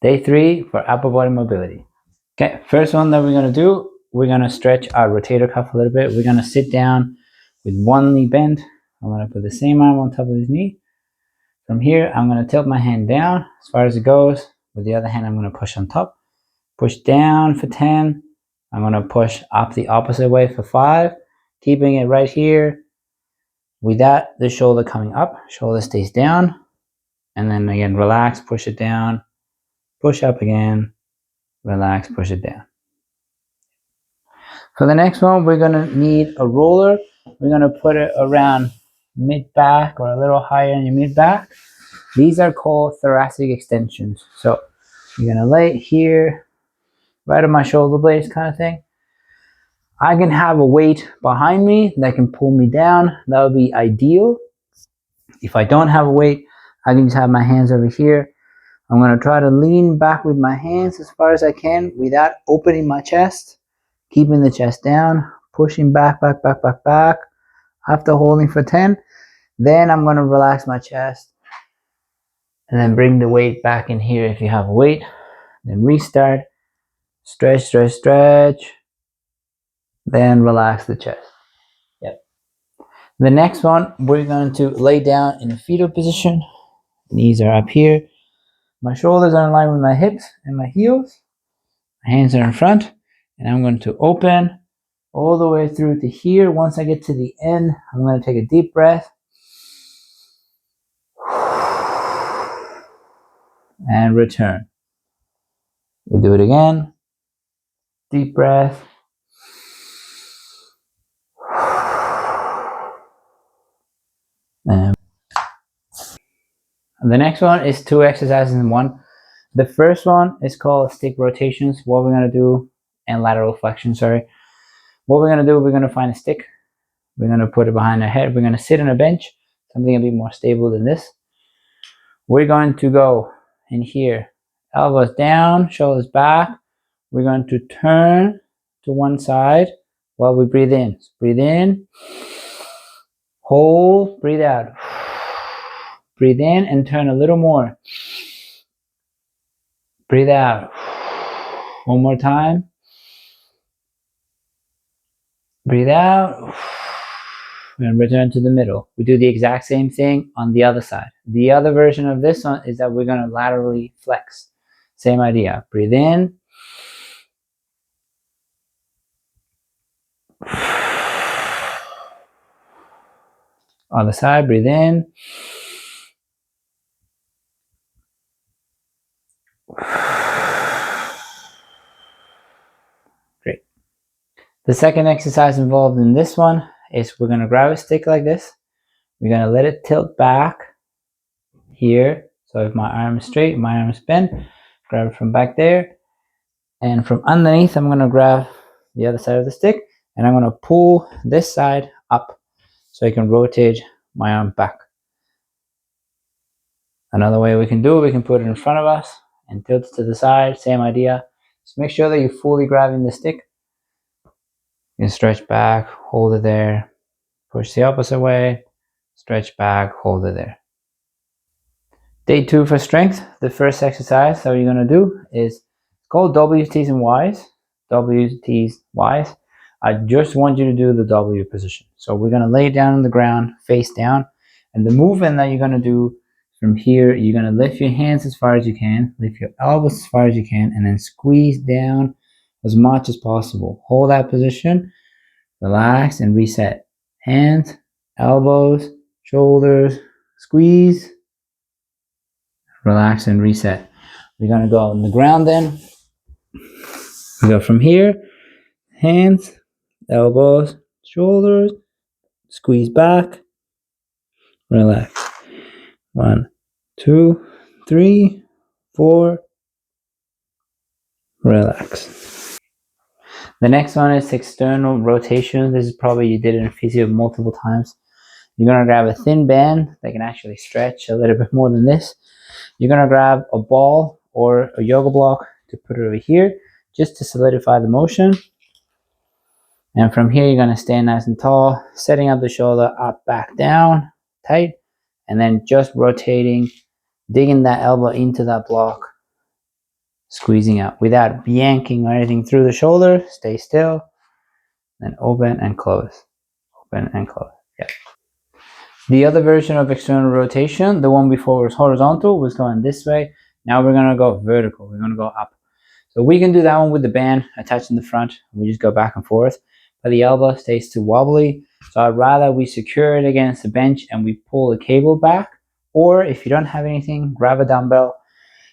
Day 3 for upper body mobility. Okay, first one that we're going to do, we're going to stretch our rotator cuff a little bit. We're going to sit down with one knee bent. I'm going to put the same arm on top of his knee. From here, I'm going to tilt my hand down as far as it goes. With the other hand, I'm going to push on top. Push down for 10. I'm going to push up the opposite way for 5. Keeping it right here. With that, the shoulder coming up. Shoulder stays down. And then again, relax, push it down. Push up again. Relax, push it down. For the next one, we're going to need a roller. We're going to put it around mid-back or a little higher in your mid-back. These are called thoracic extensions. So you're going to lay it here, right on my shoulder blades kind of thing. I can have a weight behind me that can pull me down. That would be ideal. If I don't have a weight, I can just have my hands over here. I'm going to try to lean back with my hands as far as I can without opening my chest. Keeping the chest down, pushing back. After holding for 10, then I'm going to relax my chest. And then bring the weight back in here if you have a weight. Then restart. Stretch. Then relax the chest. Yep. The next one, we're going to lay down in a fetal position. Knees are up here. My shoulders are in line with my hips and my heels. My hands are in front. And I'm going to open all the way through to here. Once I get to the end, I'm going to take a deep breath. And return. We do it again. Deep breath. And the next one is 2 exercises in one. The first one is called stick rotations. What we're going to do, and lateral flexion, sorry. What we're going to do, we're going to find a stick. We're going to put it behind our head. We're going to sit on a bench, something a bit more stable than this. We're going to go in here, elbows down, shoulders back. We're going to turn to one side while we breathe in. So breathe in, hold, breathe out. Breathe in and turn a little more. Breathe out. One more time. Breathe out. And return to the middle. We do the exact same thing on the other side. The other version of this one is that we're going to laterally flex. Same idea. Breathe in. Other side, breathe in. Great. The second exercise involved in this one is we're going to grab a stick like this. We're going to let it tilt back here. So if my arm is straight, my arm is bent, grab it from back there. And from underneath, I'm going to grab the other side of the stick and I'm going to pull this side up so I can rotate my arm back. Another way we can do it, we can put it in front of us and tilt it to the side. Same idea. Just make sure that you're fully grabbing the stick. You can stretch back, hold it there, push the opposite way, stretch back, hold it there. Day 2 for strength. The first exercise that you're going to do is called WTs and Ys. WTs, Ys. I just want you to do the W position. So we're going to lay down on the ground, face down. And the movement that you're going to do from here, you're going to lift your hands as far as you can, lift your elbows as far as you can, and then squeeze down as much as possible. Hold that position, relax, and reset. Hands, elbows, shoulders, squeeze, relax, and reset. We're going to go on the ground then. We go from here, hands, elbows, shoulders, squeeze back, relax. 1, 2, 3, 4, relax. The next one is external rotation. This is probably you did it in physio multiple times. You're going to grab a thin band that can actually stretch a little bit more than this. You're going to grab a ball or a yoga block to put it over here just to solidify the motion. And from here, you're going to stand nice and tall, setting up the shoulder up, back, down, tight, and then just rotating, digging that elbow into that block squeezing out without yanking or anything through the shoulder. Stay still. Then open and close. Open and close. Yeah. The other version of external rotation, the one before was horizontal, was going this way. Now we're going to go vertical. We're going to go up. So we can do that one with the band attached in the front. We just go back and forth. But the elbow stays too wobbly. So I'd rather we secure it against the bench and we pull the cable back. Or if you don't have anything, grab a dumbbell.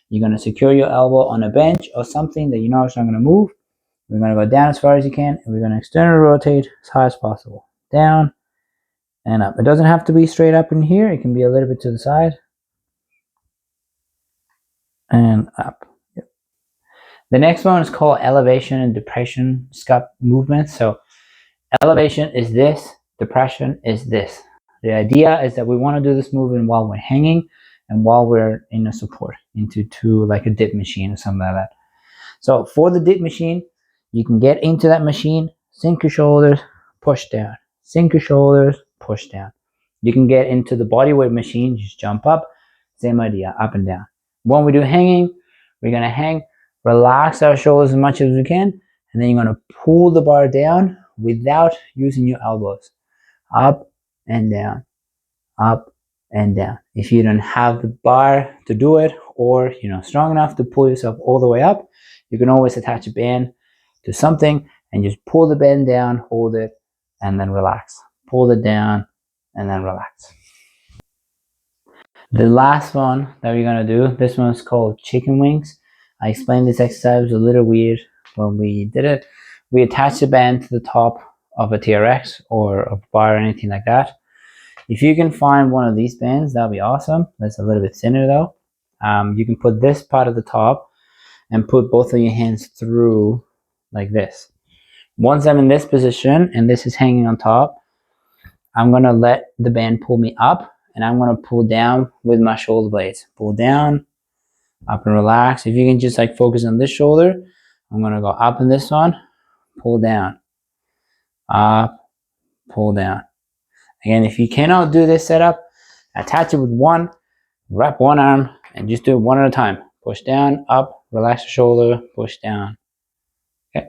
You're going to secure your elbow on a bench or something that you know it's not going to move. We're going to go down as far as you can, and we're going to externally rotate as high as possible. Down and up. It doesn't have to be straight up in here. It can be a little bit to the side. And up. Yep. The next one is called elevation and depression scap movement. So elevation is this, depression is this. The idea is that we want to do this movement while we're hanging and while we're in a support into like a dip machine or something like that. So for the dip machine, you can get into that machine, sink your shoulders, push down, sink your shoulders, push down. You can get into the bodyweight machine, just jump up, same idea, up and down. When we do hanging, we're going to hang, relax our shoulders as much as we can, and then you're going to pull the bar down without using your elbows. Up and down, up and down. If you don't have the bar to do it, or strong enough to pull yourself all the way up, you can always attach a band to something and just pull the band down, hold it, and then relax. Pull it down and then relax. The last one that we're going to do, this one is called chicken wings. I explained this exercise, it was a little weird when we did it. We attach the band to the top of a TRX or a bar or anything like that. If you can find one of these bands, that'll be awesome. That's a little bit thinner though. You can put this part at the top and put both of your hands through like this. Once I'm in this position and this is hanging on top, I'm going to let the band pull me up and I'm going to pull down with my shoulder blades. Pull down, up and relax. If you can just like focus on this shoulder, I'm going to go up in this one, pull down, up, pull down. Again, if you cannot do this setup, attach it with one, wrap one arm and just do it one at a time. Push down, up, relax the shoulder, push down. Okay.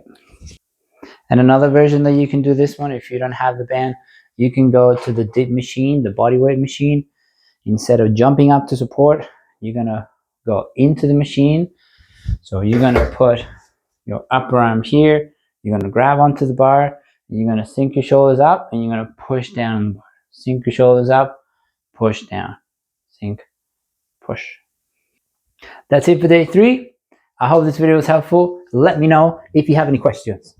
And another version that you can do this one, if you don't have the band, you can go to the dip machine, the bodyweight machine. Instead of jumping up to support, you're going to go into the machine. So you're going to put your upper arm here. You're going to grab onto the bar. And you're going to sink your shoulders up and you're going to push down the bar. Sink your shoulders up, push down. Sink, push. That's it for day 3. I hope this video was helpful. Let me know if you have any questions.